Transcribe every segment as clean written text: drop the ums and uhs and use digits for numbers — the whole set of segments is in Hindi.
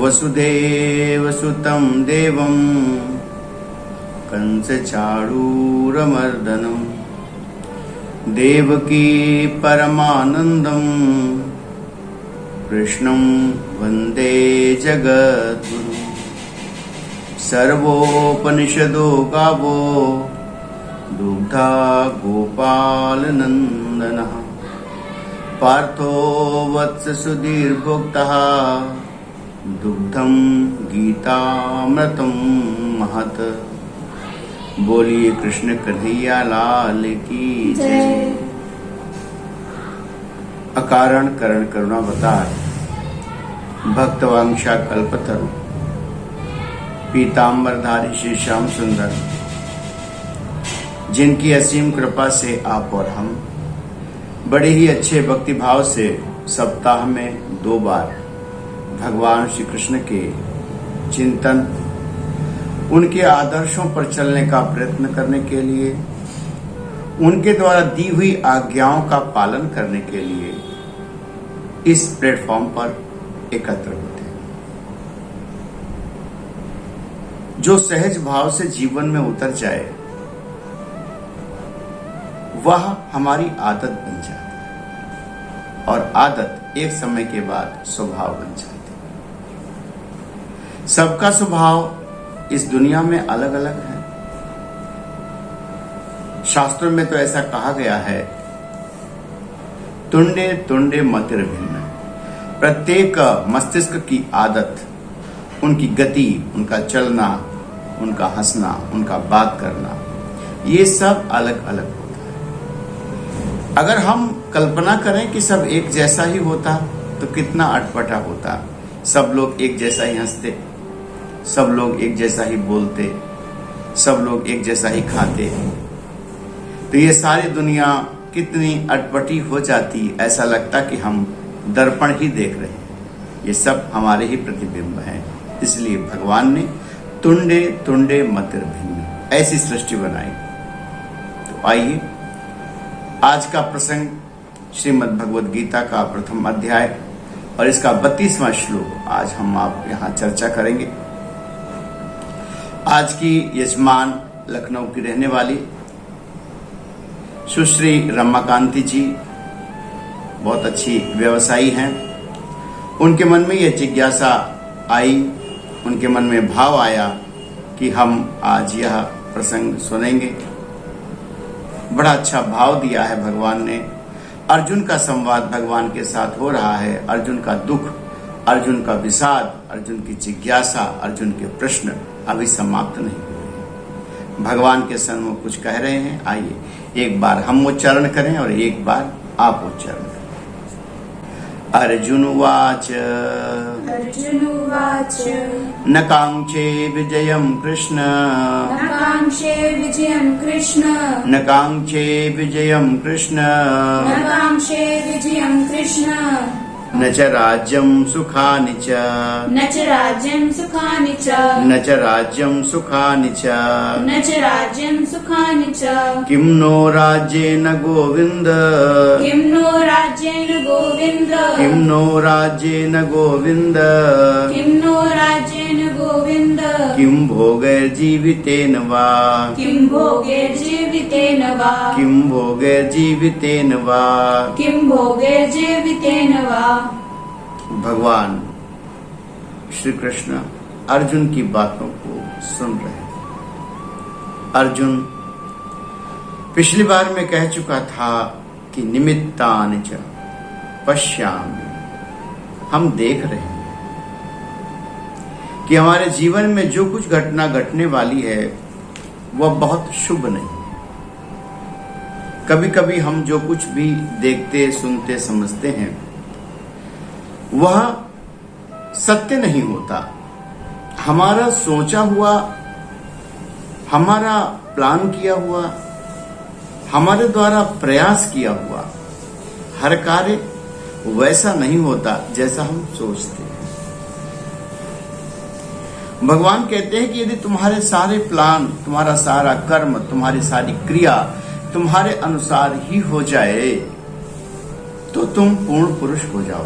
वसुदेवसुतं देवं कंसचाणूरमर्दनं देवकी परमानन्दं कृष्णं वन्दे जगद्गुरुं। सर्वोपनिषदो गावो दुग्धा गोपालनन्दनः पार्थो वत्स सुधीर्भोक्तः दुग्धं गीतामृतं महत। बोलिए कृष्ण कन्हैया लाल की जय। अकारण करण करुणावतार भक्तवांशा कल्पतरु पीताम्बरधारी श्री श्याम सुंदर, जिनकी असीम कृपा से आप और हम बड़े ही अच्छे भक्ति भाव से सप्ताह में 2 बार भगवान श्री कृष्ण के चिंतन, उनके आदर्शों पर चलने का प्रयत्न करने के लिए, उनके द्वारा दी हुई आज्ञाओं का पालन करने के लिए इस प्लेटफॉर्म पर एकत्र होते हैं। जो सहज भाव से जीवन में उतर जाए वह हमारी आदत बन जाती है और आदत एक समय के बाद स्वभाव बन जाती है। सबका स्वभाव इस दुनिया में अलग अलग है। शास्त्रों में तो ऐसा कहा गया है, तुंडे तुंडे मतिर भिन्न। प्रत्येक मस्तिष्क की आदत, उनकी गति, उनका चलना, उनका हंसना, उनका बात करना, ये सब अलग अलग होता है। अगर हम कल्पना करें कि सब एक जैसा ही होता तो कितना अटपटा होता। सब लोग एक जैसा ही हंसते, सब लोग एक जैसा ही बोलते, सब लोग एक जैसा ही खाते, तो ये सारी दुनिया कितनी अटपटी हो जाती। ऐसा लगता कि हम दर्पण ही देख रहे हैं, ये सब हमारे ही प्रतिबिंब हैं। इसलिए भगवान ने तुंडे तुंडे मतिर भिन्न ऐसी सृष्टि बनाई। तो आइए आज का प्रसंग श्रीमद् भगवद गीता का प्रथम अध्याय और इसका 32वां श्लोक आज हम आप यहाँ चर्चा करेंगे। आज की यजमान लखनऊ की रहने वाली सुश्री रमाकांति जी बहुत अच्छी व्यवसायी हैं। उनके मन में यह जिज्ञासा आई, उनके मन में भाव आया कि हम आज यह प्रसंग सुनेंगे। बड़ा अच्छा भाव दिया है भगवान ने। अर्जुन का संवाद भगवान के साथ हो रहा है। अर्जुन का दुख, अर्जुन का विषाद, अर्जुन की जिज्ञासा, अर्जुन के प्रश्न अभी समाप्त नहीं हुए। भगवान के सन्मुख कुछ कह रहे हैं। आइए एक बार हम उच्चारण करें और एक बार आप उच्चारण करें। अर्जुन उवाच न कांक्षे विजयं कृष्ण न कांक्षे विजयं कृष्ण न च राज्यं सुखानि च किं नो राज्येन गोविन्द किं भोगैर्जीवितेन वा भगवान श्री कृष्ण अर्जुन की बातों को सुन रहे हैं। अर्जुन पिछली बार में कह चुका था कि निमित्तानि च पश्यामि, हम देख रहे हैं कि हमारे जीवन में जो कुछ घटना घटने वाली है वह बहुत शुभ नहीं है। कभी कभी हम जो कुछ भी देखते, सुनते, समझते हैं वह सत्य नहीं होता। हमारा सोचा हुआ, हमारा प्लान किया हुआ, हमारे द्वारा प्रयास किया हुआ हर कार्य वैसा नहीं होता जैसा हम सोचते हैं। भगवान कहते हैं कि यदि तुम्हारे सारे प्लान, तुम्हारा सारा कर्म, तुम्हारी सारी क्रिया तुम्हारे अनुसार ही हो जाए तो तुम पूर्ण पुरुष हो जाओ।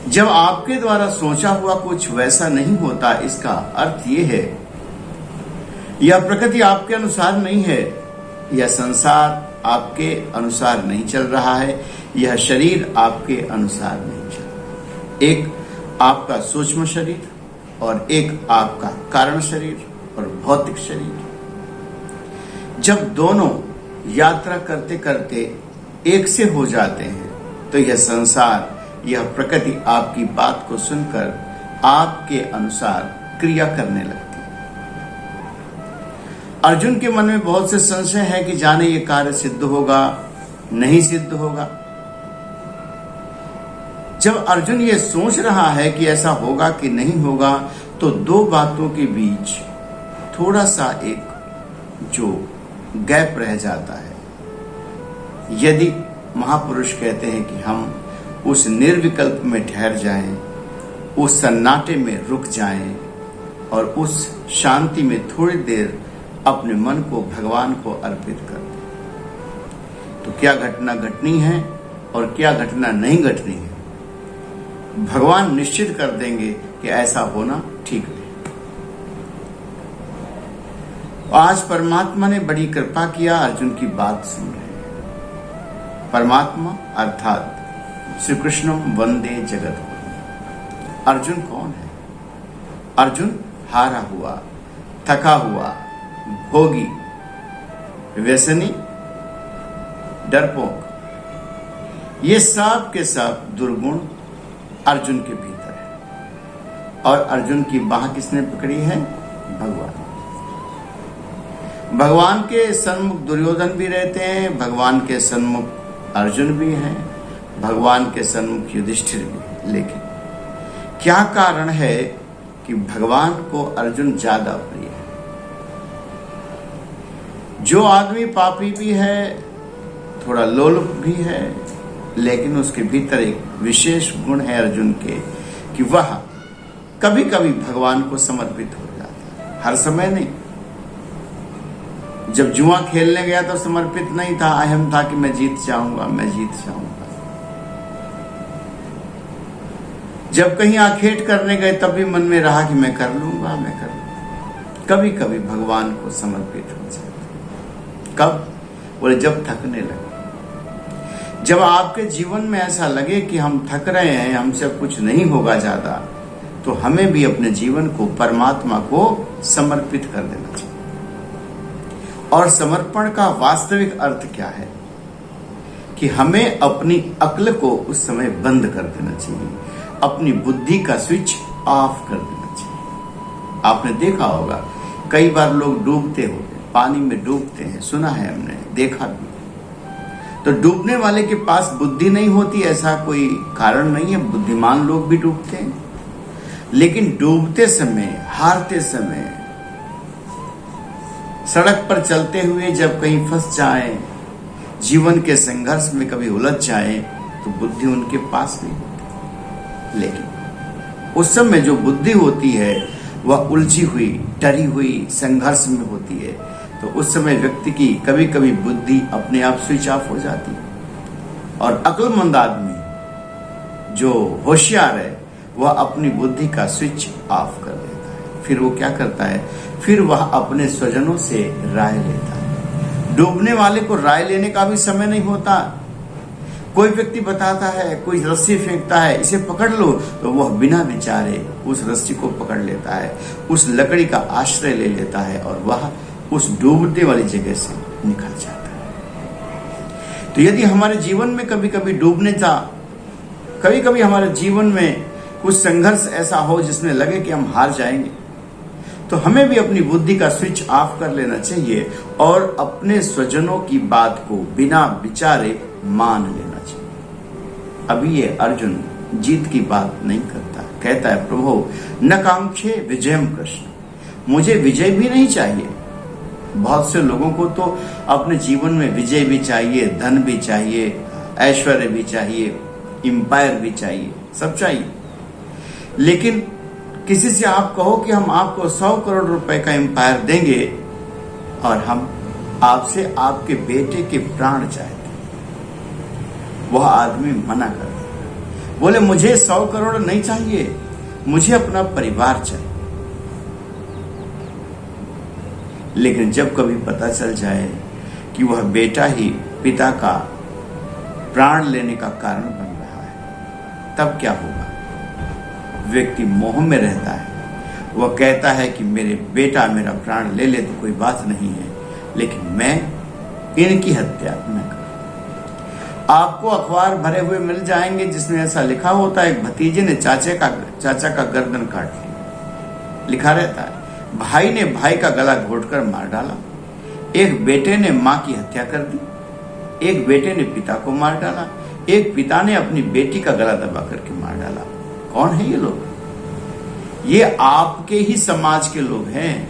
जब आपके द्वारा सोचा हुआ कुछ वैसा नहीं होता, इसका अर्थ यह है यह प्रकृति आपके अनुसार नहीं है, यह संसार आपके अनुसार नहीं चल रहा है, यह शरीर आपके अनुसार नहीं चल रहा। एक आपका सूक्ष्म शरीर और एक आपका कारण शरीर और भौतिक शरीर, जब दोनों यात्रा करते करते एक से हो जाते हैं तो यह संसार, यह प्रकृति आपकी बात को सुनकर आपके अनुसार क्रिया करने लगती है। अर्जुन के मन में बहुत से संशय है कि जाने ये कार्य सिद्ध होगा, नहीं सिद्ध होगा। जब अर्जुन ये सोच रहा है कि ऐसा होगा कि नहीं होगा, तो दो बातों के बीच थोड़ा सा एक जो गैप रह जाता है। यदि महापुरुष कहते हैं कि हम उस निर्विकल्प में ठहर जाएं, उस सन्नाटे में रुक जाएं और उस शांति में थोड़ी देर अपने मन को भगवान को अर्पित कर दें, तो क्या घटना घटनी है और क्या घटना नहीं घटनी है, भगवान निश्चित कर देंगे कि ऐसा होना ठीक है। आज परमात्मा ने बड़ी कृपा किया, अर्जुन की बात सुन रहे हैं। परमात्मा अर्थात श्री कृष्णम वंदे जगत गुरु। अर्जुन कौन है? अर्जुन हारा हुआ, थका हुआ, भोगी, व्यसनी, डरपोक, ये सब के सब दुर्गुण अर्जुन के भीतर है। और अर्जुन की बाह किसने पकड़ी है? भगवान। भगवान के सन्मुख दुर्योधन भी रहते हैं, भगवान के सन्मुख अर्जुन भी हैं, भगवान के सन्मुख युधिष्ठिर भी। लेकिन क्या कारण है कि भगवान को अर्जुन ज्यादा प्रिय है? जो आदमी पापी भी है, थोड़ा लोलुप भी है, लेकिन उसके भीतर एक विशेष गुण है अर्जुन के कि वह कभी कभी भगवान को समर्पित हो जाता है, हर समय नहीं। जब जुआ खेलने गया तो समर्पित नहीं था, अहम था कि मैं जीत जाऊंगा, मैं जीत जाऊंगा। जब कहीं आखेट करने गए तब भी मन में रहा कि मैं कर लूंगा, मैं कर लूंगा। कभी कभी भगवान को समर्पित हो जाता। कब? बोले जब थकने लगे, जब आपके जीवन में ऐसा लगे कि हम थक रहे हैं, हमसे कुछ नहीं होगा ज्यादा, तो हमें भी अपने जीवन को परमात्मा को समर्पित कर देना चाहिए। और समर्पण का वास्तविक अर्थ क्या है कि हमें अपनी अक्ल को उस समय बंद कर देना चाहिए, अपनी बुद्धि का स्विच ऑफ कर देना चाहिए। आपने देखा होगा कई बार लोग डूबते हो, पानी में डूबते हैं, सुना है हमने, देखा भी। तो डूबने वाले के पास बुद्धि नहीं होती ऐसा कोई कारण नहीं है, बुद्धिमान लोग भी डूबते हैं। लेकिन डूबते समय, हारते समय, सड़क पर चलते हुए जब कहीं फंस जाएं, जीवन के संघर्ष में कभी उलझ जाएं, तो बुद्धि उनके पास नहीं होती। लेकिन उस समय जो बुद्धि होती है वह उलझी हुई, डरी हुई, संघर्ष में होती है। तो उस समय व्यक्ति की कभी कभी बुद्धि अपने आप स्विच ऑफ हो जाती है। और अक्लमंद आदमी जो होशियार है वह अपनी बुद्धि का स्विच ऑफ कर देता है। फिर वो क्या करता है? फिर वह अपने स्वजनों से राय लेता है। डूबने वाले को राय लेने का भी समय नहीं होता। कोई व्यक्ति बताता है, कोई रस्सी फेंकता है, इसे पकड़ लो, तो वह बिना विचारे उस रस्सी को पकड़ लेता है, उस लकड़ी का आश्रय ले लेता है और वह उस डूबने वाली जगह से निकल जाता है। तो यदि हमारे जीवन में कभी कभी डूबने का, कभी कभी हमारे जीवन में कुछ संघर्ष ऐसा हो जिसमें लगे कि हम हार जाएंगे, तो हमें भी अपनी बुद्धि का स्विच ऑफ कर लेना चाहिए और अपने स्वजनों की बात को बिना विचारे मान लेना चाहिए। अभी ये अर्जुन जीत की बात नहीं करता, कहता है प्रभु न कांक्षे विजयम कृष्ण, मुझे विजय भी नहीं चाहिए। बहुत से लोगों को तो अपने जीवन में विजय भी चाहिए, धन भी चाहिए, ऐश्वर्य भी चाहिए, एम्पायर भी चाहिए, सब चाहिए। लेकिन किसी से आप कहो कि हम आपको 100 करोड़ रुपए का एम्पायर देंगे और हम आपसे आपके बेटे के प्राण चाहते, वह आदमी मना कर दे, बोले मुझे 100 करोड़ नहीं चाहिए, मुझे अपना परिवार चाहिए। लेकिन जब कभी पता चल जाए कि वह बेटा ही पिता का प्राण लेने का कारण बन रहा है, तब क्या होगा? व्यक्ति मोह में रहता है, वह कहता है कि मेरे बेटा मेरा प्राण ले ले तो कोई बात नहीं है, लेकिन मैं इनकी हत्या न करूं। आपको अखबार भरे हुए मिल जाएंगे जिसमें ऐसा लिखा होता है, एक भतीजे ने चाचा का गर्दन काट लिया, लिखा रहता है भाई ने भाई का गला घोटकर मार डाला, एक बेटे ने मां की हत्या कर दी, एक बेटे ने पिता को मार डाला, एक पिता ने अपनी बेटी का गला दबा करके मार डाला। कौन है ये लोग? ये आपके ही समाज के लोग हैं,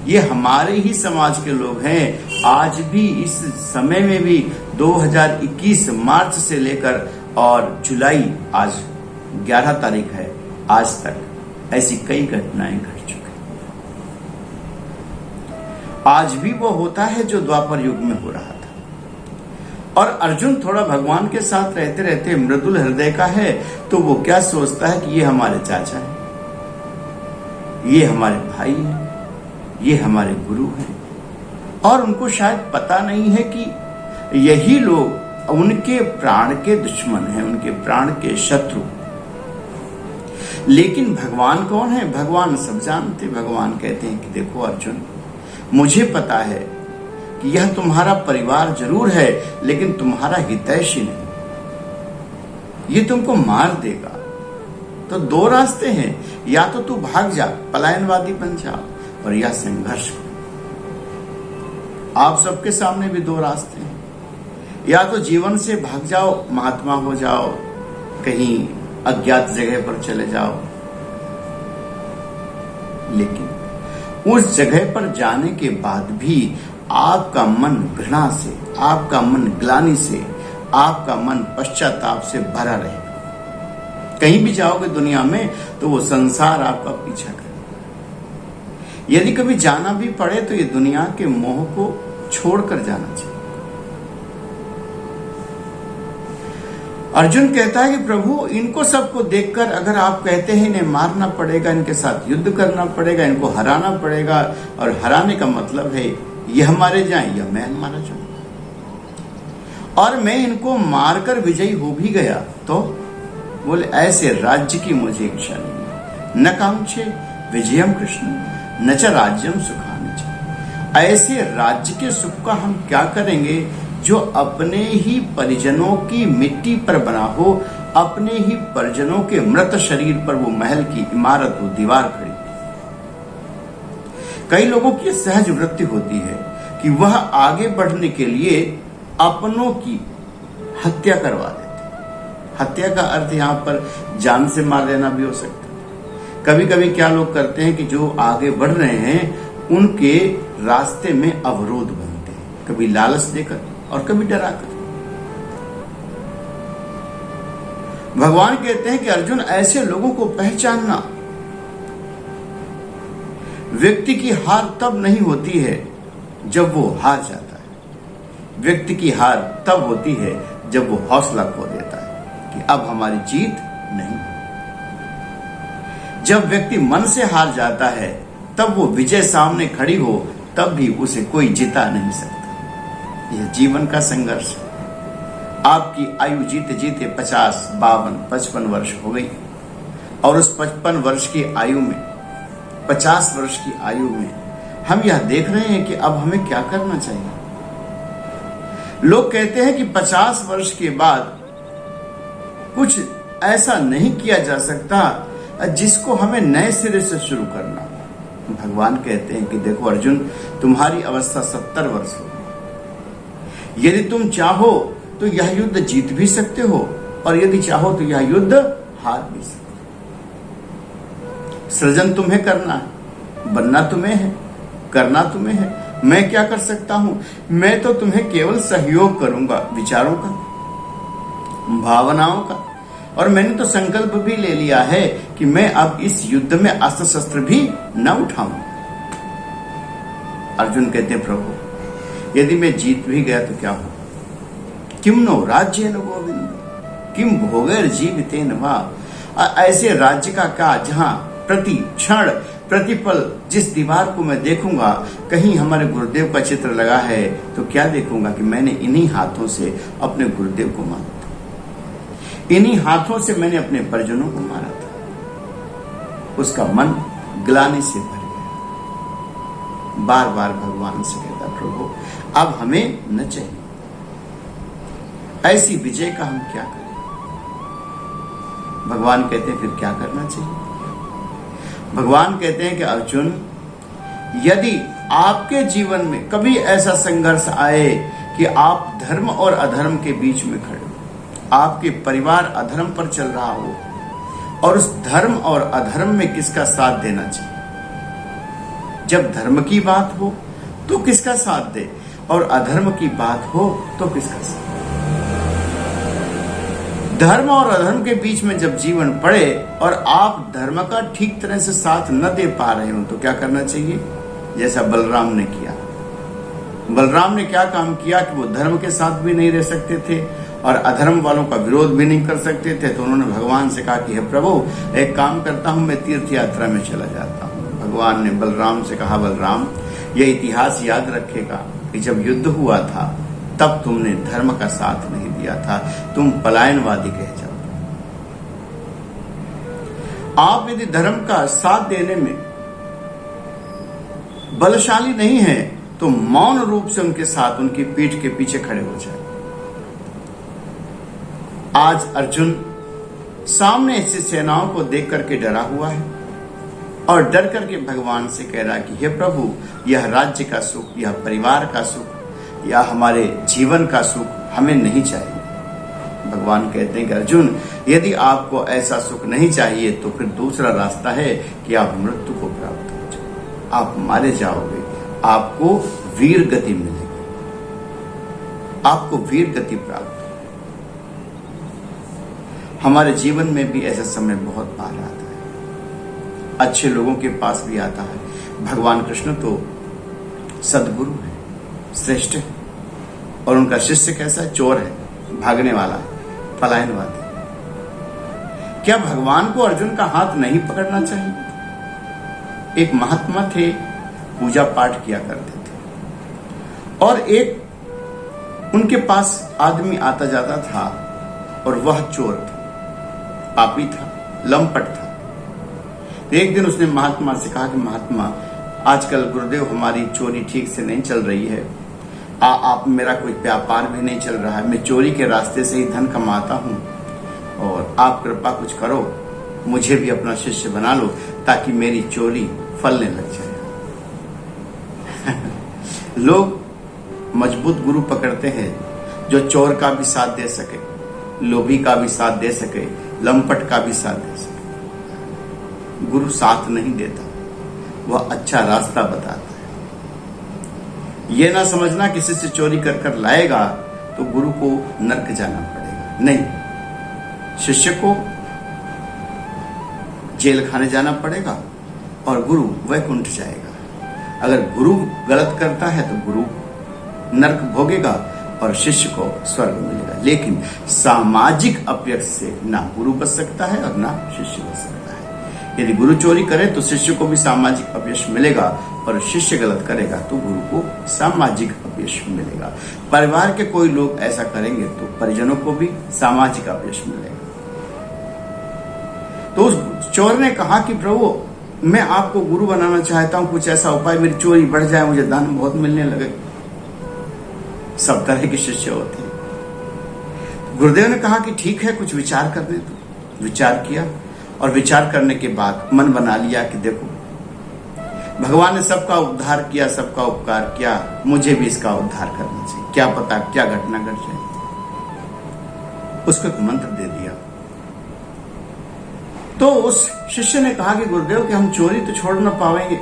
ये हमारे ही समाज के लोग हैं। आज भी इस समय में भी 2021 मार्च से लेकर और जुलाई आज 11 तारीख है, आज तक ऐसी कई घटनाएं घट चुकी। आज भी वो होता है जो द्वापर युग में हो रहा था। और अर्जुन थोड़ा भगवान के साथ रहते रहते मृदुल हृदय का है, तो वो क्या सोचता है कि ये हमारे चाचा हैं, ये हमारे भाई हैं, ये हमारे गुरु हैं। और उनको शायद पता नहीं है कि यही लोग उनके प्राण के दुश्मन हैं, उनके प्राण के शत्रु। लेकिन भगवान कौन है? भगवान सब जानते। भगवान कहते हैं कि देखो अर्जुन, मुझे पता है कि यह तुम्हारा परिवार जरूर है, लेकिन तुम्हारा हितैषी नहीं, ये तुमको मार देगा। तो दो रास्ते हैं, या तो तू भाग जा, पलायनवादी बन जा, और या संघर्ष करो। आप सबके सामने भी दो रास्ते हैं, या तो जीवन से भाग जाओ, महात्मा हो जाओ, कहीं अज्ञात जगह पर चले जाओ, लेकिन उस जगह पर जाने के बाद भी आपका मन घृणा से, आपका मन ग्लानि से, आपका मन पश्चाताप से भरा रहेगा। कहीं भी जाओगे दुनिया में तो वो संसार आपका पीछा करेगा। यदि कभी जाना भी पड़े तो ये दुनिया के मोह को छोड़कर जाना चाहिए। अर्जुन कहता है कि प्रभु, इनको सबको देखकर अगर आप कहते हैं इन्हें मारना पड़ेगा, इनके साथ युद्ध करना पड़ेगा, इनको हराना पड़ेगा, और हराने का मतलब है ये हमारे जाएं या मैं मारा जाऊं, और मैं इनको मारकर विजयी हो भी गया, तो बोले ऐसे राज्य की मुझे इच्छा नहीं, न कांक्षे विजयम कृष्ण न च राज्यम सुखानि च। ऐसे राज्य के सुख का हम क्या करेंगे जो अपने ही परिजनों की मिट्टी पर बना हो, अपने ही परिजनों के मृत शरीर पर वो महल की इमारत हो, दीवार खड़ी। कई लोगों की सहज वृत्ति होती है कि वह आगे बढ़ने के लिए अपनों की हत्या करवा देते। हत्या का अर्थ यहाँ पर जान से मार देना भी हो सकता है। कभी कभी क्या लोग करते हैं कि जो आगे बढ़ रहे हैं उनके रास्ते में अवरोध बनते हैं, कभी लालच देकर और कभी डराकर। भगवान कहते हैं कि अर्जुन, ऐसे लोगों को पहचानना। व्यक्ति की हार तब नहीं होती है जब वो हार जाता है, व्यक्ति की हार तब होती है जब वो हौसला खो देता है कि अब हमारी जीत नहीं। जब व्यक्ति मन से हार जाता है तब वो विजय सामने खड़ी हो तब भी उसे कोई जिता नहीं सकता। यह जीवन का संघर्ष है। आपकी आयु जीते जीते 50, 52, 55 वर्ष हो गई, और उस 55 वर्ष की आयु में, 50 वर्ष की आयु में हम यह देख रहे हैं कि अब हमें क्या करना चाहिए। लोग कहते हैं कि 50 वर्ष के बाद कुछ ऐसा नहीं किया जा सकता जिसको हमें नए सिरे से शुरू करना। भगवान कहते हैं कि देखो अर्जुन, तुम्हारी अवस्था 70 वर्ष हो, यदि तुम चाहो तो यह युद्ध जीत भी सकते हो, और यदि चाहो तो यह युद्ध हार भी सकते हो। सृजन तुम्हें करना है, बनना तुम्हें है, करना तुम्हें है। मैं क्या कर सकता हूं? मैं तो तुम्हें केवल सहयोग करूंगा, विचारों का, भावनाओं का, और मैंने तो संकल्प भी ले लिया है कि मैं अब इस युद्ध में अस्त्र शस्त्र भी न उठाऊं। अर्जुन कहते हैं प्रभु यदि मैं जीत भी गया तो क्या हो, किम नो राज्य न गोविंद किम भोगर जीवितेन वा। ऐसे राज्य का क्या जहां प्रति क्षण प्रतिपल जिस दीवार को मैं देखूंगा कहीं हमारे गुरुदेव का चित्र लगा है तो क्या देखूंगा कि मैंने इन्हीं हाथों से अपने गुरुदेव को मारा था, इन्हीं हाथों से मैंने अपने परिजनों को मारा था। उसका मन ग्लानि से भर गया। बार बार भगवान से कहता प्रभु अब हमें न चाहिए, ऐसी विजय का हम क्या करें। भगवान कहते हैं फिर क्या करना चाहिए। भगवान कहते हैं कि अर्जुन यदि आपके जीवन में कभी ऐसा संघर्ष आए कि आप धर्म और अधर्म के बीच में खड़े हो, आपके परिवार अधर्म पर चल रहा हो और उस धर्म और अधर्म में किसका साथ देना चाहिए। जब धर्म की बात हो तो किसका साथ दे और अधर्म की बात हो तो किसका साथ। धर्म और अधर्म के बीच में जब जीवन पड़े और आप धर्म का ठीक तरह से साथ न दे पा रहे हो तो क्या करना चाहिए। जैसा बलराम ने किया। बलराम ने क्या काम किया कि वो धर्म के साथ भी नहीं रह सकते थे और अधर्म वालों का विरोध भी नहीं कर सकते थे, तो उन्होंने भगवान से कहा कि हे प्रभु एक काम करता हूं मैं तीर्थ यात्रा में चला जाता हूं। भगवान ने बलराम से कहा बलराम यह इतिहास याद रखेगा कि जब युद्ध हुआ था तब तुमने धर्म का साथ नहीं दिया था, तुम पलायनवादी कह जाओ। आप यदि धर्म का साथ देने में बलशाली नहीं है तो मौन रूप से उनके साथ उनकी पीठ के पीछे खड़े हो जाए। आज अर्जुन सामने ऐसी सेनाओं को देख करके डरा हुआ है और डर करके भगवान से कह रहा है कि हे प्रभु यह राज्य का सुख, यह परिवार का सुख या हमारे जीवन का सुख हमें नहीं चाहिए। भगवान कहते हैं कि अर्जुन यदि आपको ऐसा सुख नहीं चाहिए तो फिर दूसरा रास्ता है कि आप मृत्यु को प्राप्त हो जाओ, आप मारे जाओगे, आपको वीर गति मिलेगी, आपको वीर गति प्राप्त। हमारे जीवन में भी ऐसा समय बहुत बार आता है, अच्छे लोगों के पास भी आता है। भगवान कृष्ण तो सद्गुरु है, श्रेष्ठ है और उनका शिष्य कैसा है, चोर है, भागने वाला है, पलायनवादी। क्या भगवान को अर्जुन का हाथ नहीं पकड़ना चाहिए। एक महात्मा थे, पूजा पाठ किया करते थे और एक उनके पास आदमी आता जाता था और वह चोर था, पापी था, लंपट था। तो एक दिन उसने महात्मा से कहा कि महात्मा आजकल गुरुदेव हमारी चोरी ठीक से नहीं चल रही है, आप मेरा कोई व्यापार भी नहीं चल रहा है, मैं चोरी के रास्ते से ही धन कमाता हूं और आप कृपा कुछ करो, मुझे भी अपना शिष्य बना लो ताकि मेरी चोरी फलने लग जाए। लोग मजबूत गुरु पकड़ते हैं जो चोर का भी साथ दे सके, लोभी का भी साथ दे सके, लंपट का भी साथ दे सके। गुरु साथ नहीं देता, वह अच्छा रास्ता बताता है। यह ना समझना किसी से चोरी कर कर लाएगा तो गुरु को नरक जाना पड़ेगा, नहीं, शिष्य को जेल खाने जाना पड़ेगा और गुरु वैकुंठ जाएगा। अगर गुरु गलत करता है तो गुरु नरक भोगेगा और शिष्य को स्वर्ग मिलेगा। लेकिन सामाजिक अपयश से ना गुरु बच सकता है और ना शिष्य बच सकता है। यदि गुरु चोरी करे तो शिष्य को भी सामाजिक अपयश मिलेगा और शिष्य गलत करेगा तो गुरु को सामाजिक अपयश मिलेगा। परिवार के कोई लोग ऐसा करेंगे तो परिजनों को भी सामाजिक अपयश मिलेगा। तो उस चोर ने कहा कि प्रभु मैं आपको गुरु बनाना चाहता हूं, कुछ ऐसा उपाय, मेरी चोरी बढ़ जाए, मुझे धन बहुत मिलने लगे। सब तरह के शिष्य होते हैं। गुरुदेव ने कहा कि ठीक है, कुछ विचार करने दो। विचार किया और विचार करने के बाद मन बना लिया कि देखो भगवान ने सबका उद्धार किया, सबका उपकार किया, मुझे भी इसका उद्धार करना चाहिए, क्या पता क्या घटना घट जाए। उसको एक मंत्र दे दिया। तो उस शिष्य ने कहा कि गुरुदेव कि हम चोरी तो छोड़ ना पाएंगे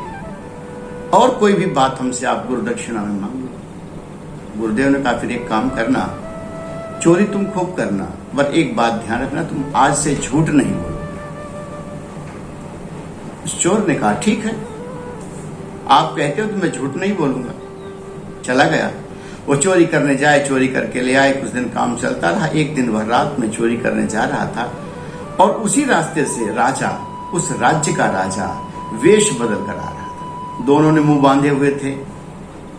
और कोई भी बात हमसे आप गुरु दक्षिणा में मांग लो। गुरुदेव ने कहा फिर एक काम करना, चोरी तुम खूब करना पर एक बात ध्यान रखना, तुम आज से झूठ नहीं बोलो। उस चोर ने कहा ठीक है, आप कहते हो तो मैं झूठ नहीं बोलूंगा। चला गया। वो चोरी करने जाए, चोरी करके ले आए। कुछ दिन काम चलता रहा। एक दिन वह रात में चोरी करने जा रहा था और उसी रास्ते से राजा, उस राज्य का राजा वेश बदल कर आ रहा था। दोनों ने मुंह बांधे हुए थे,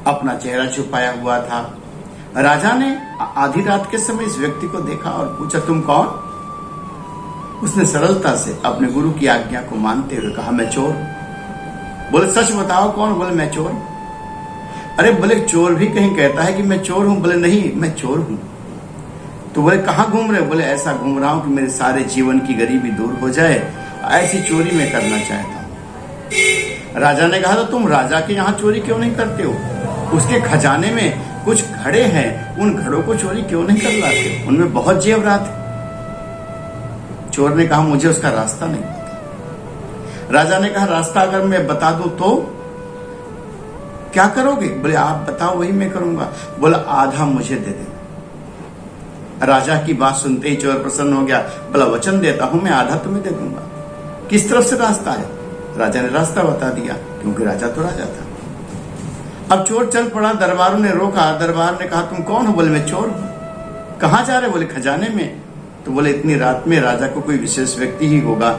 अपना चेहरा छुपाया हुआ था। राजा ने आधी रात के समय इस व्यक्ति को देखा और पूछा, तुम कौन? उसने सरलता से अपने गुरु की आज्ञा को मानते हुए कहा, मैं चोर। बोले सच बताओ कौन? बोले मैं चोर। अरे बोले चोर भी कहीं कहता है कि मैं चोर हूं? बोले नहीं, मैं चोर हूं। तो बोले कहां घूम रहे? बोले ऐसा घूम रहा हूं कि मेरे सारे जीवन की गरीबी दूर हो जाए, ऐसी चोरी मैं करना चाहता हूं। राजा ने कहा, तो तुम राजा के यहां चोरी क्यों नहीं करते हो? उसके खजाने में कुछ घड़े हैं, उन घड़ों को चोरी क्यों नहीं कर लाते? उनमें बहुत जेवरात है। चोर ने कहा, मुझे उसका रास्ता नहीं पता। राजा ने कहा, रास्ता अगर मैं बता दूं तो क्या करोगे? बोले आप बताओ, वही मैं करूंगा। बोला आधा मुझे दे देना। राजा की बात सुनते ही चोर प्रसन्न हो गया। बोला वचन देता हूं, मैं आधा तुम्हें दे दूंगा। किस तरफ से रास्ता है? राजा ने रास्ता बता दिया, क्योंकि राजा तो राजा था। अब चोर चल पड़ा। दरबारों ने रोका। दरबार ने कहा, तुम कौन हो? बोले मैं चोर हूं। कहां जा रहे? बोले खजाने में। तो बोले इतनी रात में राजा को कोई विशेष व्यक्ति ही होगा,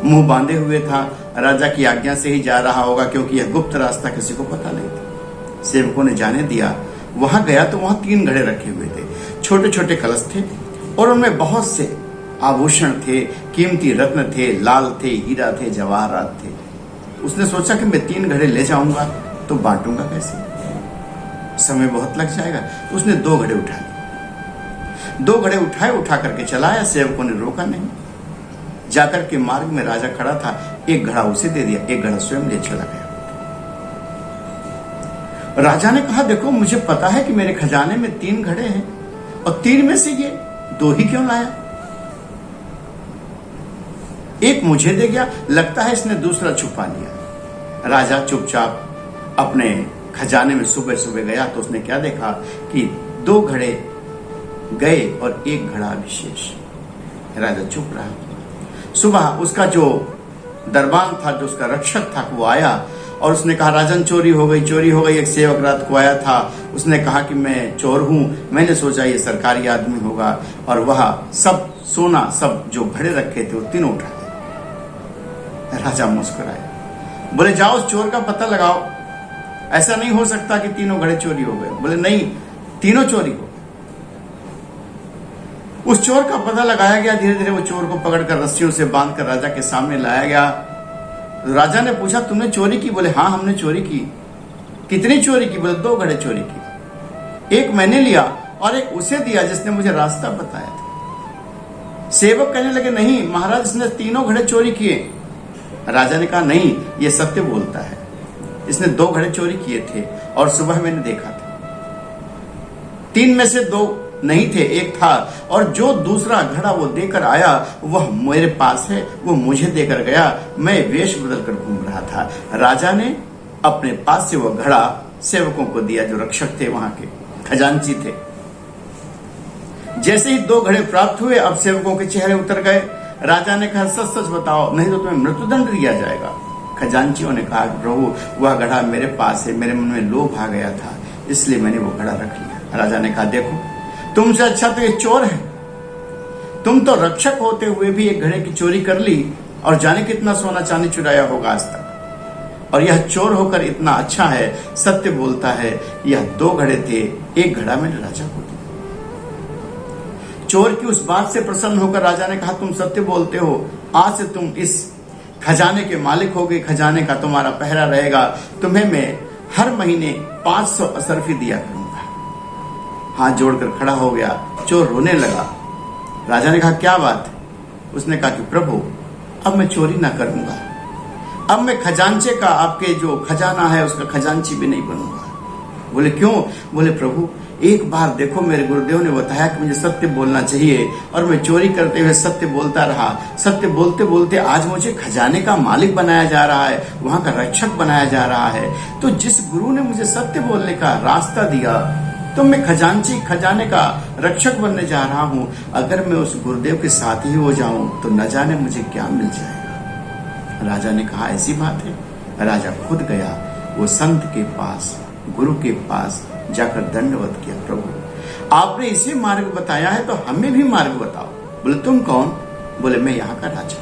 मुंह बांधे हुए था, राजा की आज्ञा से ही जा रहा होगा, क्योंकि यह गुप्त रास्ता किसी को पता नहीं था। सेवकों ने जाने दिया। वहां गया तो वहां 3 घड़े रखे हुए थे। छोटे छोटे कलश थे और उनमें बहुत से आभूषण थे, कीमती रत्न थे, लाल थे, हीरा थे, जवाहरात थे। उसने सोचा कि मैं 3 घड़े ले जाऊंगा तो बांटूंगा कैसे? समय बहुत लग जाएगा। तो उसने 2 घड़े उठाए। 2 घड़े उठा करके चलाया। सेवकों ने रोका नहीं। जाकर के मार्ग में राजा खड़ा था, एक घड़ा उसे दे दिया, एक घड़ा स्वयं ले चला गया। राजा ने कहा, देखो मुझे पता है कि मेरे खजाने में 3 घड़े हैं और 3 में से ये 2 ही क्यों लाया? एक मुझे दे गया, लगता है इसने दूसरा छुपा लिया। राजा चुपचाप अपने खजाने में सुबह सुबह गया तो उसने क्या देखा कि 2 घड़े गए और 1 घड़ा विशेष। राजा चुप रहा। सुबह उसका जो दरबान था, जो उसका रक्षक था, वो आया और उसने कहा, राजन चोरी हो गई, चोरी हो गई। एक सेवक रात को आया था, उसने कहा कि मैं चोर हूं। मैंने सोचा ये सरकारी आदमी होगा और वह सब सोना, सब जो घड़े रखे थे वो तीनों उठा गए। राजा मुस्कुराए, बोले जाओ उस चोर का पता लगाओ। ऐसा नहीं हो सकता कि तीनों घड़े चोरी हो गए। बोले नहीं, तीनों चोरी हो गए। उस चोर का पता लगाया गया। धीरे धीरे वो चोर को पकड़कर रस्सियों से बांधकर राजा के सामने लाया गया। राजा ने पूछा, तुमने चोरी की? बोले हाँ, हमने चोरी की। कितनी चोरी की? बोले 2 घड़े चोरी की। एक मैंने लिया और एक उसे दिया जिसने मुझे रास्ता बताया था। सेवक कहने लगे, नहीं महाराज, इसने 3 घड़े चोरी किए। राजा ने कहा, नहीं, ये सत्य बोलता है, इसने 2 घड़े चोरी किए थे और सुबह मैंने देखा था। 3 में से 2 नहीं थे, एक था, और जो दूसरा घड़ा वो देकर आया वह मेरे पास है, वो मुझे देकर गया। मैं वेश बदलकर घूम रहा था। राजा ने अपने पास से वो घड़ा सेवकों को दिया, जो रक्षक थे, वहां के खजांची थे। जैसे ही 2 घड़े प्राप्त हुए, अब सेवकों के चेहरे उतर गए। राजा ने कहा, सच सच बताओ, नहीं तो तुम्हें मृत्युदंड दिया जाएगा। खजांचियों ने कहा, प्रभु वह घड़ा मेरे पास है, मेरे मन में लोभ आ गया था, इसलिए मैंने वो घड़ा रख लिया। राजा ने कहा, देखो तुमसे अच्छा तो ये चोर है। तुम तो रक्षक होते हुए भी एक घड़े की चोरी कर ली और जाने कितना सोना चांदी चुराया होगा आज तक। और यह चोर होकर इतना अच्छा है, सत्य बोलता है। यह 2 घड़े थे, एक घड़ा मैंने राजा को दिया। चोर की उस बात से प्रसन्न होकर राजा ने कहा, तुम सत्य बोलते हो, आज से तुम इस खजाने के मालिक हो गए, खजाने का तुम्हारा पहरा रहेगा। तुम्हें मैं हर महीने 500 असरफी दिया करूंगा। हाथ जोड़कर खड़ा हो गया। चोर रोने लगा। राजा ने कहा, क्या बात? उसने कहा कि प्रभु अब मैं चोरी ना करूंगा, अब मैं खजांचे का, आपके जो खजाना है उसका खजांची भी नहीं बनूंगा। बोले क्यों? बोले प्रभु एक बार देखो, मेरे गुरुदेव ने बताया कि मुझे सत्य बोलना चाहिए और मैं चोरी करते हुए सत्य बोलता रहा। सत्य बोलते बोलते आज मुझे खजाने का मालिक बनाया जा रहा है, वहां का रक्षक बनाया जा रहा है। तो जिस गुरु ने मुझे सत्य बोलने का रास्ता दिया, तो मैं खजाने का रक्षक बनने जा रहा हूं। अगर मैं उस गुरुदेव के साथ ही हो जाऊं तो न जाने मुझे क्या मिल जाएगा। राजा ने कहा ऐसी बात है। राजा खुद गया, वो संत के पास, गुरु के पास जाकर दंडवत किया, प्रभु आपने इसे मार्ग बताया है तो हमें भी मार्ग बताओ। बोले तुम कौन? बोले मैं यहाँ का राजा।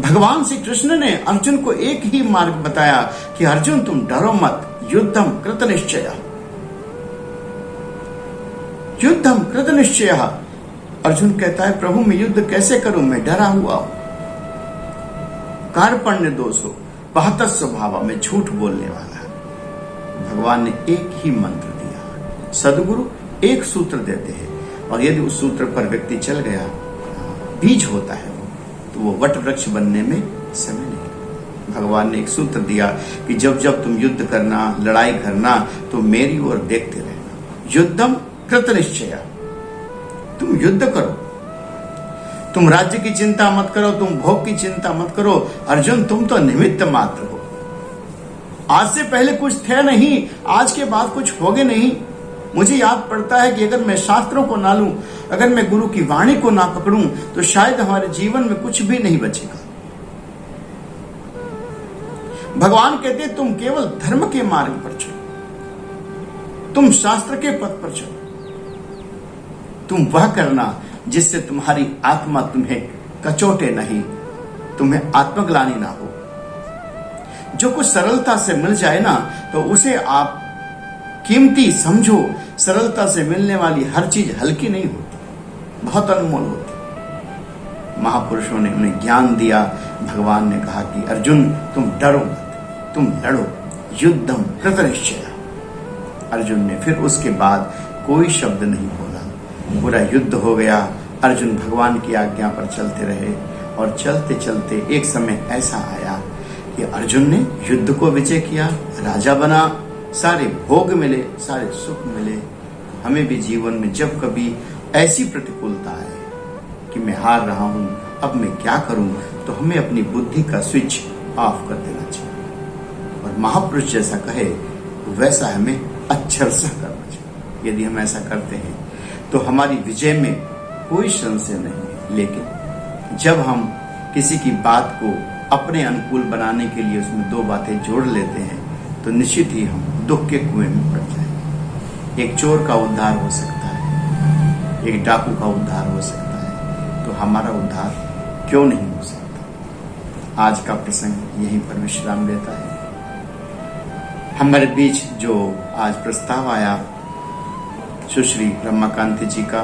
भगवान श्री कृष्ण ने अर्जुन को एक ही मार्ग बताया कि अर्जुन तुम डरो मत, युद्धम कृत निश्चय, युद्धम कृत निश्चय। अर्जुन कहता है प्रभु मैं युद्ध कैसे करूं, मैं डरा हुआ हूं। कार्पण्य दोषो बहत स्वभाव, में झूठ बोलने वाला है। भगवान ने एक ही मंत्र दिया। सदगुरु एक सूत्र देते हैं और यदि उस सूत्र पर व्यक्ति चल गया, बीज होता है वो, तो वो वट वृक्ष बनने में समय नहीं। भगवान ने एक सूत्र दिया कि जब जब तुम युद्ध करना, लड़ाई करना, तो मेरी ओर देखते रहना। युद्धम कृत निश्चय, तुम युद्ध करो, तुम राज्य की चिंता मत करो, तुम भोग की चिंता मत करो। अर्जुन तुम तो निमित्त मात्र हो। आज से पहले कुछ थे नहीं, आज के बाद कुछ होगे नहीं। मुझे याद पड़ता है कि अगर मैं शास्त्रों को ना लूं, अगर मैं गुरु की वाणी को ना पकड़ूं, तो शायद हमारे जीवन में कुछ भी नहीं बचेगा। भगवान कहते हैं तुम केवल धर्म के मार्ग पर चलो, तुम शास्त्र के पथ पर चलो, तुम वह करना जिससे तुम्हारी आत्मा तुम्हें कचोटे नहीं, तुम्हें आत्मग्लानि ना हो। जो कुछ सरलता से मिल जाए ना, तो उसे आप कीमती समझो। सरलता से मिलने वाली हर चीज हल्की नहीं होती, बहुत अनमोल होती। महापुरुषों ने उन्हें ज्ञान दिया। भगवान ने कहा कि अर्जुन तुम डरो मत, तुम लड़ो, युद्धम कृत निश्चय। अर्जुन ने फिर उसके बाद कोई शब्द नहीं बोला। पूरा युद्ध हो गया। अर्जुन भगवान की आज्ञा पर चलते रहे और चलते चलते एक समय ऐसा आया कि अर्जुन ने युद्ध को विजय किया, राजा बना, सारे भोग मिले, सारे सुख मिले। हमें भी जीवन में जब कभी ऐसी प्रतिकूलता आए कि मैं हार रहा हूं, अब मैं क्या करूं, तो हमें अपनी बुद्धि का स्विच ऑफ कर देना चाहिए और महापुरुष जैसा कहे वैसा हमें अक्षर से करना चाहिए। यदि हम ऐसा करते हैं तो हमारी विजय में कोई संशय नहीं है। लेकिन जब हम किसी की बात को अपने अनुकूल बनाने के लिए उसमें दो बातें जोड़ लेते हैं, तो निश्चित ही हम दुख के कुएं में पड़ जाएंगे। एक चोर का उद्धार हो सकता है, एक डाकू का उद्धार हो सकता है, तो हमारा उद्धार क्यों नहीं हो सकता। आज का प्रसंग यहीं पर विश्राम लेता है। हमारे बीच जो आज प्रस्ताव आया सुश्री रमाकांति जी का,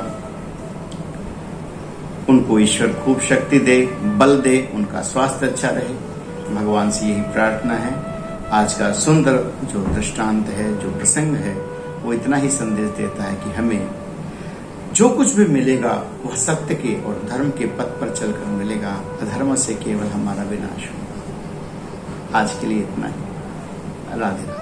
उनको ईश्वर खूब शक्ति दे, बल दे, उनका स्वास्थ्य अच्छा रहे। भगवान से यही प्रार्थना है। आज का सुंदर जो दृष्टांत है, जो प्रसंग है, वो इतना ही संदेश देता है कि हमें जो कुछ भी मिलेगा वह सत्य के और धर्म के पथ पर चलकर मिलेगा। अधर्म से केवल हमारा विनाश होगा। आज के लिए इतना ही। राधे राधे।